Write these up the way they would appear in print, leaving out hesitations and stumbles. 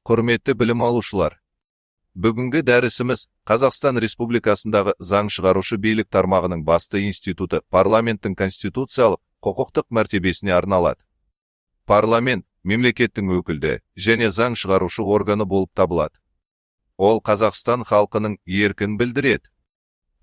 Құрметті білім алушылар, бүгінгі дәрісіміз Қазақстан Республикасындағы заң шығарушы билік тармағының басты институты парламенттің конституциялық, құқықтық мәртебесіне арналады. Парламент мемлекеттің өкілді және заң шығарушы органы болып табылады. Ол Қазақстан халқының еркін білдіреді.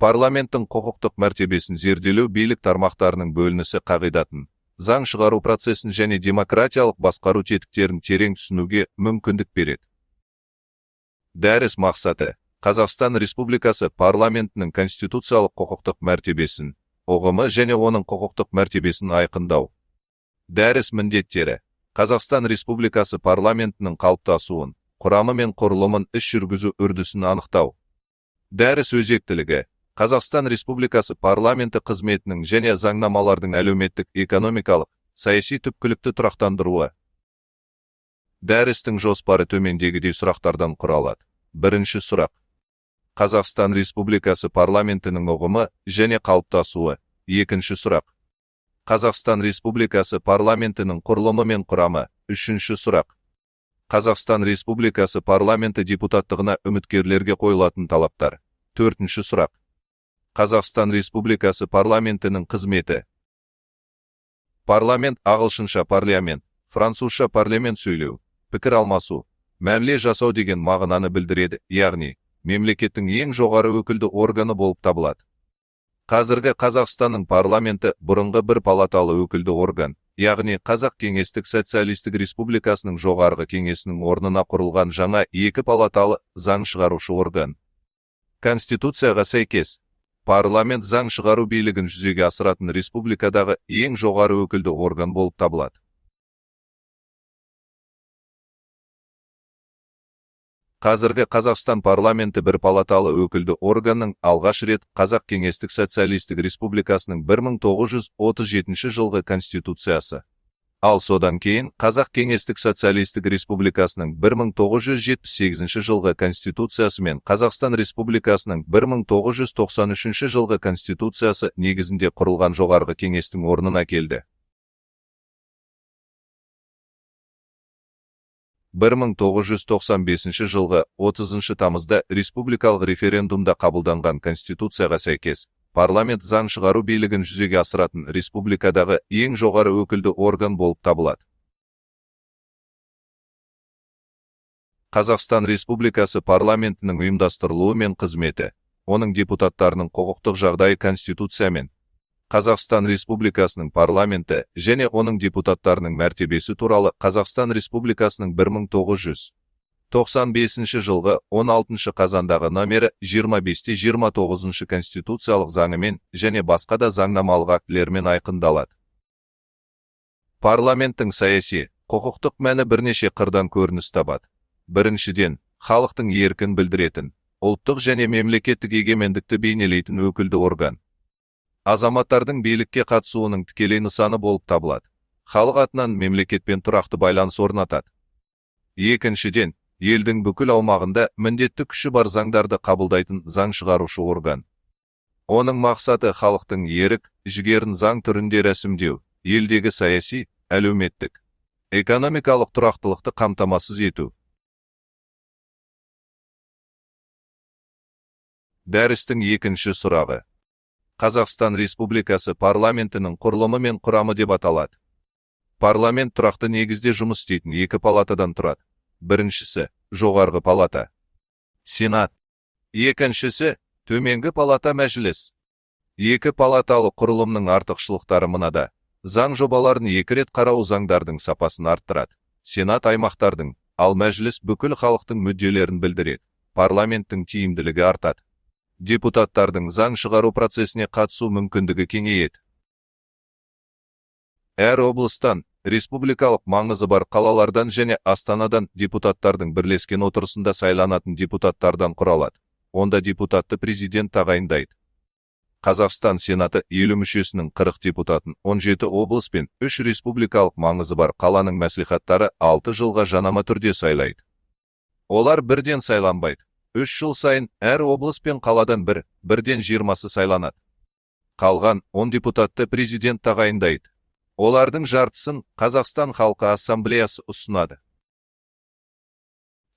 Парламенттің құқықтық мәртебесін зерделеу билік тармақтарының бөлінісі қағидатын, заң шығару процесін және демократиялық басқару тетіктерін терең түсінуге мүмкіндік береді. Дәріс мақсаты Қазақстан Республикасы парламентінің конституциялық құқықтық мәртебесін, ұғымы және оның құқықтық мәртебесін айқындау. Дәріс міндеттері Қазақстан Республикасы парламентінің қалыптасуын, құрамы мен құрылымын іс жүргізу үрдісін анықтау. Дәріс өзектілігі Қазақстан Республикасы парламенті қызметінің және заңнамалардың әлеуметтік, экономикалық, саяси түпкілікті тұрақтандыруы. Дәрістің жоспары төмендегідей сұрақтардан құралады. Бірінші сұрақ. Қазақстан Республикасы парламентінің ұғымы және қалыптасуы. Екінші сұрақ. Қазақстан Республикасы парламентінің құрылымы мен құрамы. Үшінші сұрақ. Қазақстан Республикасы парламенті депутаттығына үміткерлерге қойылатын талаптар. Төртінші сұрақ. Қазақстан Республикасы парламентінің қызметі. Парламент ағылшынша парламент, французша парламент сөйлеу, пікір алмасу, мәміле жасау деген мағынаны білдіреді, яғни мемлекеттің ең жоғары өкілді органы болып табылады. Қазіргі Қазақстанның парламенті бұрынғы бір палаталы өкілді орган, яғни Қазақ Кеңестік Социалистік Республикасының жоғарғы кеңесінің орнына құрылған жаңа екі палаталы заң шығарушы орган. Конституцияға сәйкес, парламент заң шығару билігін жүзеге асыратын республикадағы ең жоғары өкілді орган болып табылады. Қазіргі Қазақстан парламенті бір палаталы өкілді органның алғаш рет Қазақ Кеңестік Социалистік Республикасының 1937 жылғы Конституциясы. Ал содан кейін Қазақ Кеңестік Социалистік Республикасының 1978 жылғы Конституциясы мен Қазақстан Республикасының 1993 жылғы Конституциясы негізінде құрылған жоғарғы кеңестің орнына келді. 1995 жылғы 30 тамызда республикалық референдумда қабылданған Конституцияға сәйкес, парламент заң шығару билігін жүзеге асыратын республикадағы ең жоғары өкілді орган болып табылады. Қазақстан Республикасы парламентінің ұйымдастырылуы мен қызметі, оның депутаттарының құқықтық жағдайы Конституциямен, Қазақстан Республикасының парламенті және оның депутаттарының мәртебесі туралы Қазақстан Республикасының 1995 жылғы 16 қазандағы номері 25-29 Конституциялық заңымен және басқа да заңнамалық актілермен айқындалады. Парламенттің саяси, құқықтық мәні бірнеше қырдан көрініс табады. Біріншіден, халықтың еркін білдіретін, ұлттық және мемлекеттік егемендікті бейнелейтін өкілді орган. Азаматтардың билікке қатысуының тікелей нысаны болып табылады. Халық атынан мемлекетпен тұрақты байланыс орнатады. Екіншіден, елдің бүкіл аумағында міндетті күші бар заңдарды қабылдайтын заң шығарушы орган. Оның мақсаты халықтың ерік, жігерін заң түрінде рәсімдеу, елдегі саяси, әлеуметтік, экономикалық тұрақтылықты қамтамасыз ету. Дәрістің екінші сұрағы. Қазақстан Республикасы парламентінің құрылымы мен құрамы деп аталады. Парламент тұрақты негізде жұмыс істейтін екі палатадан тұрады. Біріншісі, жоғарғы палата. Сенат. Екіншісі, төменгі палата мәжіліс. Екі палаталы құрылымның артықшылықтары мынада. Заң жобаларын екі рет қарау заңдардың сапасын арттырады. Сенат аймақтардың, ал мәжіліс бүкіл халықтың мүдделерін білдіреді. Парламенттің тиімділігі артады. Депутаттардың заң шығару процесіне қатысу мүмкіндігі кеңейеді. Әр облыстан, республикалық маңызы бар қалалардан және Астанадан депутаттардың бірлескен отырысында сайланатын депутаттардан құралады. Онда депутатты президент тағайындайды. Қазақстан Сенаты 50 мүшесінің 40 депутатын 17 облыс пен 3 республикалық маңызы бар қаланың мәслихаттары 6 жылға жанама түрде сайлайды. Олар бірден сайланбайды. 3 жыл сайын әр облыс пен қаладан бірден 20-сы сайланады. Қалған 10 депутатты президент тағайындайды. Олардың жартысын Қазақстан Халқы Ассамблеясы ұсынады.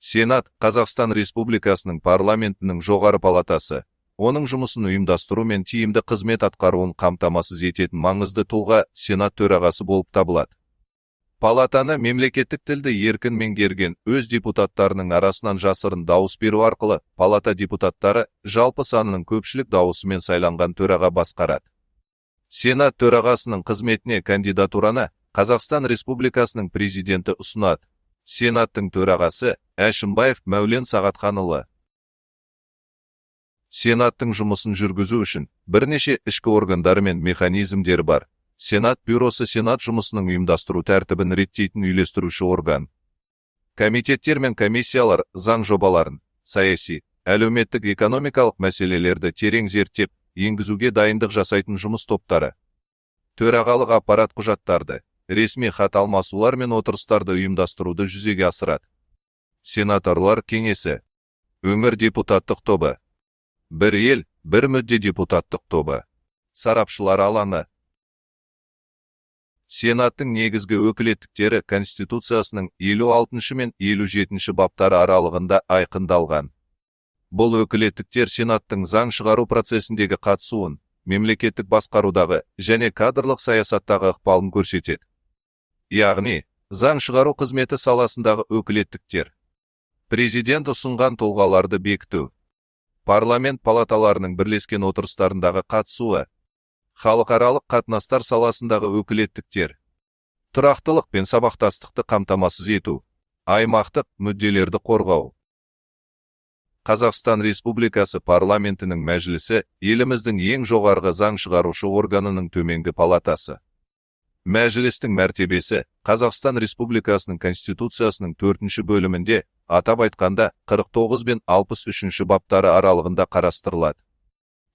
Сенат – Қазақстан Республикасының парламентінің жоғары палатасы. Оның жұмысын ұйымдастыру мен тиімді қызмет атқаруын қамтамасыз ететін маңызды тұлға Сенат төрағасы болып табылады. Палатаны мемлекеттік тілді еркін меңгерген өз депутаттарының арасынан жасырын дауыс беру арқылы палата депутаттары жалпы санының көпшілік дауысымен сайланған төраға басқарады. Сенат төрағасының қызметіне кандидатураны Қазақстан Республикасының президенті ұсынады. Сенаттың төрағасы Әшімбаев Мәулен Сағатханұлы. Сенаттың жұмысын жүргізу үшін бірнеше ішкі органдары мен механизмдері бар. Сенат бюросы Сенат жұмысының ұйымдастыру тәртібін реттейтін үйлестіруші орган. Комитеттер мен комиссиялар заң жобаларын, саяси, әлеуметтік-экономикалық мәселелерді терең зерттеп, енгізуге дайындық жасайтын жұмыс топтары. Төрағалық аппарат құжаттарды, ресми хат алмасулар мен отырыстарды ұйымдастыруды жүзеге асырады. Сенаторлар кеңесі. Өңір депутаттық тобы. Бір ел, бір мүдде депутаттық тобы. Сарапшылар алаңы. Сенаттың негізгі өкілеттіктері Конституциясының 56 мен 57 баптары аралығында айқындалған. Бұл өкілеттіктер Сенаттың заң шығару процесіндегі қатысуын, мемлекеттік басқарудағы және кадрлық саясаттағы ықпалын көрсетеді. Яғни, заң шығару қызметі саласындағы өкілеттіктер. Президент ұсынған тұлғаларды бекіту. Парламент палаталарының бірлескен отырыстарындағы қатысуы. Халықаралық қатынастар саласындағы өкілеттіктер. Тұрақтылық пен сабақтастықты қамтамасыз ету. Аймақтық мүдделерді қорғау. Қазақстан Республикасы парламентінің мәжілісі еліміздің ең жоғарғы заң шығарушы органының төменгі палатасы. Мәжілістің мәртебесі Қазақстан Республикасының Конституциясының 4-ші бөлімінде, атап айтқанда 49 бен 63 баптары аралығында қарастырылады.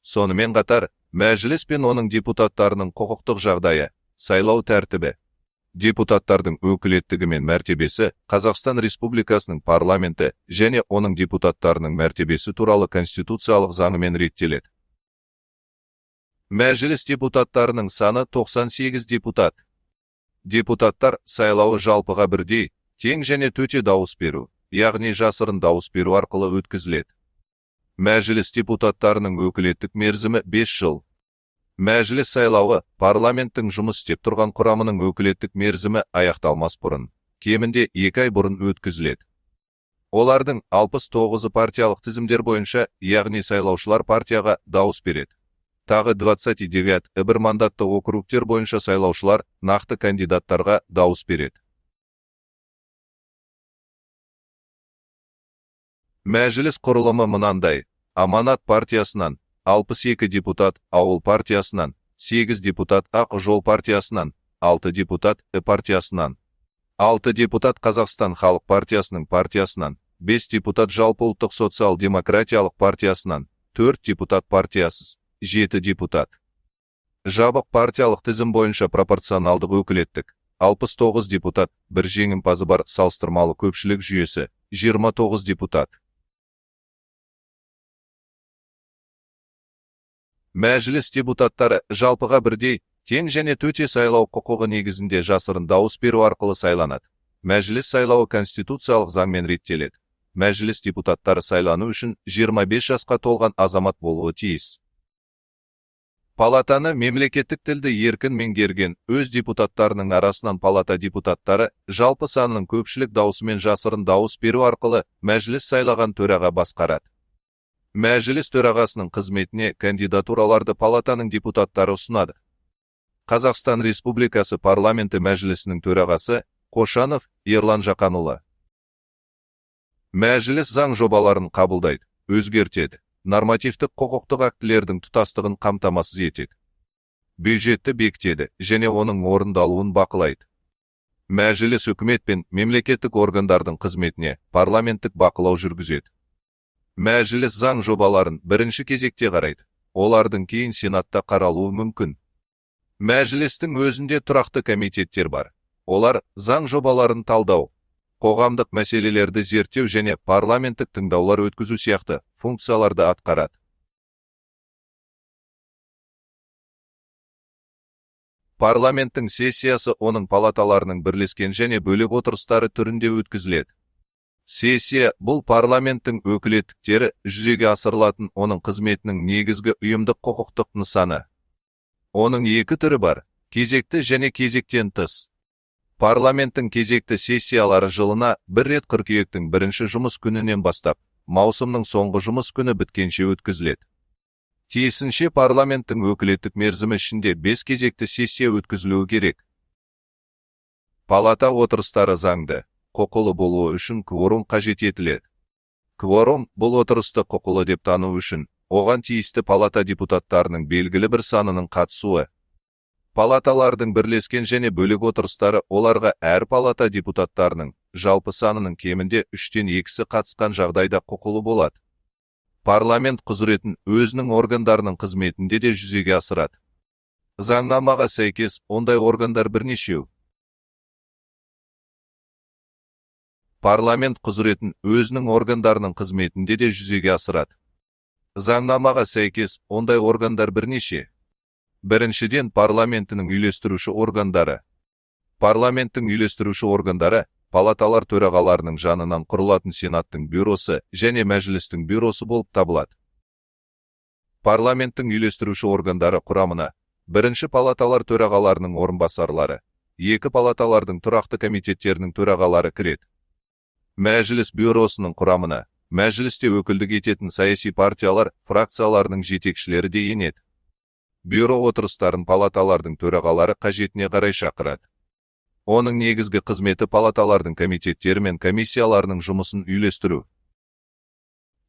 Сонымен қатар, мәжіліс пен оның депутаттарының құқықтық жағдайы, сайлау тәртібі, депутаттардың өкілеттігі мен мәртебесі Қазақстан Республикасының парламенті және оның депутаттарының мәртебесі туралы конституциялық заңымен реттеледі. Мәжіліс депутаттарының саны 98 депутат. Депутаттар сайлауы жалпыға бірдей, тең және төте дауыс беру, яғни жасырын дауыс беру арқылы өткізіледі. Мәжіліс депутаттарының өкілеттік мерзімі 5 жыл. Мәжіліс сайлауы парламенттің жұмыс істеп тұрған құрамының өкілеттік мерзімі аяқталмас бұрын, кемінде 2 ай бұрын өткізіледі. Олардың 69 партиялық тізімдер бойынша, яғни сайлаушылар партияға дауыс береді. Тағы 29 бір мандатты округтер бойынша сайлаушылар нақты кандидаттарға дауыс береді. Мәжіліс құрылымы мынандай: Аманат партиясынан 62 депутат, Ауыл партиясынан 8 депутат, Ақ жол партиясынан 6 депутат, партиясынан 6 депутат, Қазақстан халық партиясынан 5 депутат, Жалпыұлттық социал-демократиялық партиясынан 4 депутат, партиясыз 7 депутат. Жабық партиялық тізім бойынша пропорционалдық өкілеттік 69 депутат, бір жеңімпазы бар салыстырмалы көпшілік жүйесі 29 депутат. Мәжіліс депутаттары жалпыға бірдей, тең және төте сайлау құқығы негізінде жасырын дауыс беру арқылы сайланады. Мәжіліс сайлауы конституциялық заңмен реттеледі. Мәжіліс депутаттары сайлану үшін 25 жасқа толған азамат болуы тиіс. Палатаны мемлекеттік тілді еркін меңгерген өз депутаттарының арасынан палата депутаттары жалпы санының көпшілік даусымен жасырын дауыс беру арқылы мәжіліс сайлаған төраға басқарады. Мәжіліс төрағасының қызметіне кандидатураларды палатаның депутаттары ұсынады. Қазақстан Республикасы парламенті мәжілісінің төрағасы Қошанов Ерлан Жақанұлы. Мәжіліс заң жобаларын қабылдайды, өзгертеді, нормативтік құқықтық актілердің тұтастығын қамтамасыз етеді. Бюджетті бекітеді және оның орындалуын бақылайды. Мәжіліс үкімет пен мемлекеттік органдардың қызметіне парламенттік бақылау жүргізеді. Мәжіліс заң жобаларын бірінші кезекте қарайды. Олардың кейін Сенатта қаралуы мүмкін. Мәжілістің өзінде тұрақты комитеттер бар. Олар заң жобаларын талдау, қоғамдық мәселелерді зерттеу және парламенттік тыңдаулар өткізу сияқты функцияларды атқарады. Парламенттің сессиясы оның палаталарының бірлескен және бөлек отырыстары түрінде өткізіледі. Сессия бұл парламенттің өкілеттіктері жүзеге асырылатын оның қызметінің негізгі ұйымдық құқықтық нысаны. Оның екі түрі бар: кезекті және кезектен тыс. Парламенттің кезекті сессиялары жылына бір рет қыркүйектің бірінші жұмыс күнінен бастап, маусымның соңғы жұмыс күні біткенше өткізіледі. Тиісінше парламенттің өкілеттік мерзімі ішінде 5 кезекті сессия өткізілуі керек. Палата отырыстары заңды, құқылы болуы үшін кворум қажет етіледі. Кворум бұл отырысты құқылы деп тану үшін, оған тиісті палата депутаттарының белгілі бір санының қатысуы. Палаталардың бірлескен және бөлек отырыстары оларға әр палата депутаттарының жалпы санының кемінде 3-тен 2-сі қатысқан жағдайда құқылы болады. Парламент құзыретін өзінің органдарының қызметінде де жүзеге асырады. Заңнамаға сәйкес, ондай органдар бірнешеу. Парламент құзыретін өзінің органдарының қызметінде де жүзеге асырады. Заңнамаға сәйкес, ондай органдар бірнеше. Біріншіден, парламентінің үйлестіруші органдары. Парламенттің үйлестіруші органдары палаталар төрағаларының жанынан құрылатын Сенаттың бюросы және Мәжілістің бюросы болып табылады. Парламенттің үйлестіруші органдары құрамына бірінші палаталар төрағаларының орынбасарлары, екі палаталардың тұрақты комитеттерінің төрағалары кіреді. Мәжіліс бюросының құрамына Мәжілісте өкілдік ететін саяси партиялар, фракцияларының жетекшілері де енеді. Бюро отырыстарын палаталардың төрағалары қажетіне қарай шақырады. Оның негізгі қызметі палаталардың комитеттері мен комиссияларының жұмысын үйлестіру.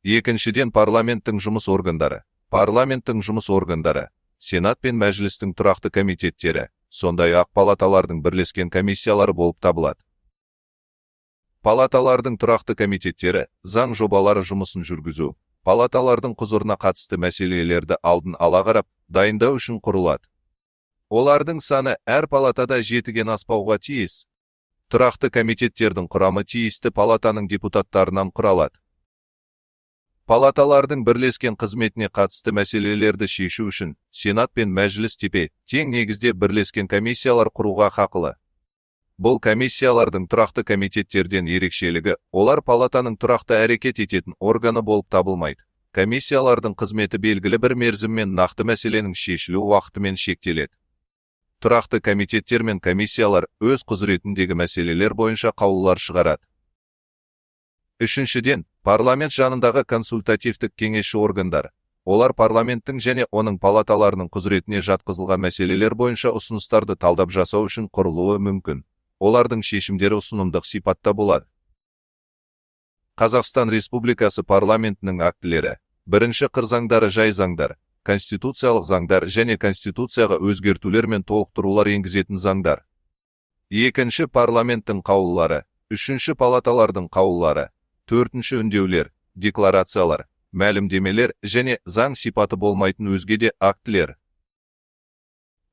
Екіншіден, парламенттің жұмыс органдары. Парламенттің жұмыс органдары Сенат пен Мәжілістің тұрақты комитеттері, сондай-ақ палаталардың бірлескен комиссиялары болып табылады. Палаталардың тұрақты комитеттері заң жобалары жұмысын жүргізу, палаталардың құзырына қатысты мәселелерді алдын ала қарап, дайындау үшін құрылады. Олардың саны әр палатада 7-ден аспауға тиіс. Тұрақты комитеттердің құрамы тиісті палатаның депутаттарынан құралады. Палаталардың бірлескен қызметіне қатысты мәселелерді шешу үшін Сенат пен Мәжіліс тепе-тең негізде бірлескен комиссиялар құруға хақылы. Бұл комиссиялардың тұрақты комитеттерден ерекшелігі, олар палатаның тұрақты әрекет ететін органы болып табылмайды. Комиссиялардың қызметі белгілі бір мерзіммен нақты мәселенің шешілу уақытымен шектеледі. Тұрақты комитеттер мен комиссиялар өз құзыретіндегі мәселелер бойынша қаулылар шығарады. Үшіншіден, парламент жанындағы консультативтік кеңесші органдар. Олар парламенттің және оның палаталарының құзыретіне жатқызылған мәселелер бойынша ұсыныстарды талдап жасау үшін құрылуы мүмкін. Олардың шешімдері ұсынымдық сипатта болады. Қазақстан Республикасы парламентінің актілері. Бірінші қыр заңдары, жай заңдар, конституциялық заңдар және конституцияға өзгертулер мен толықтырулар енгізетін заңдар. Екінші, парламенттің қаулылары. Үшінші, палаталардың қаулылары. Төртінші, үндеулер, декларациялар, мәлімдемелер және заң сипаты болмайтын өзге де актілер.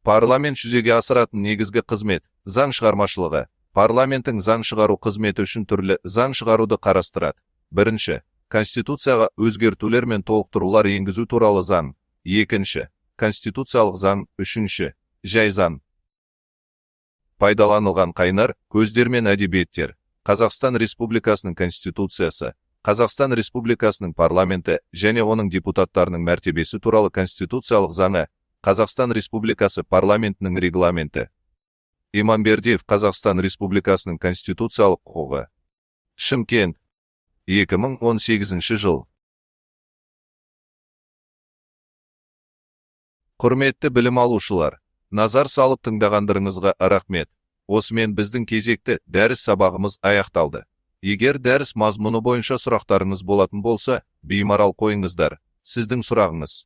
Парламент жүзеге асыратын негізгі қызмет, заң шығармашылығы. Парламенттің заң шығару қызметі үшін түрлі заң шығаруды қарастырады. Бірінші, конституцияға өзгертулер мен толықтырулар енгізу туралы заң. Екінші, конституциялық заң. Үшінші, жай заң. Пайдаланылған қайнар, көздер мен әдебиеттер. Қазақстан Республикасының Конституциясы, Қазақстан Республикасының парламенті және оның депутаттарының мәртебесі туралы конституциялық заңы, Қазақстан Республикасы парламентінің регламенті. Иманбердиев, Қазақстан Республикасының конституциялық құқығы. Шымкент, 2018 жыл. Құрметті білім алушылар, назар салып тыңдағандарыңызға рахмет. Осымен біздің кезекті дәріс сабағымыз аяқталды. Егер дәріс мазмұны бойынша сұрақтарыңыз болатын болса, беймарал қойыңыздар. Сіздің сұрағыңыз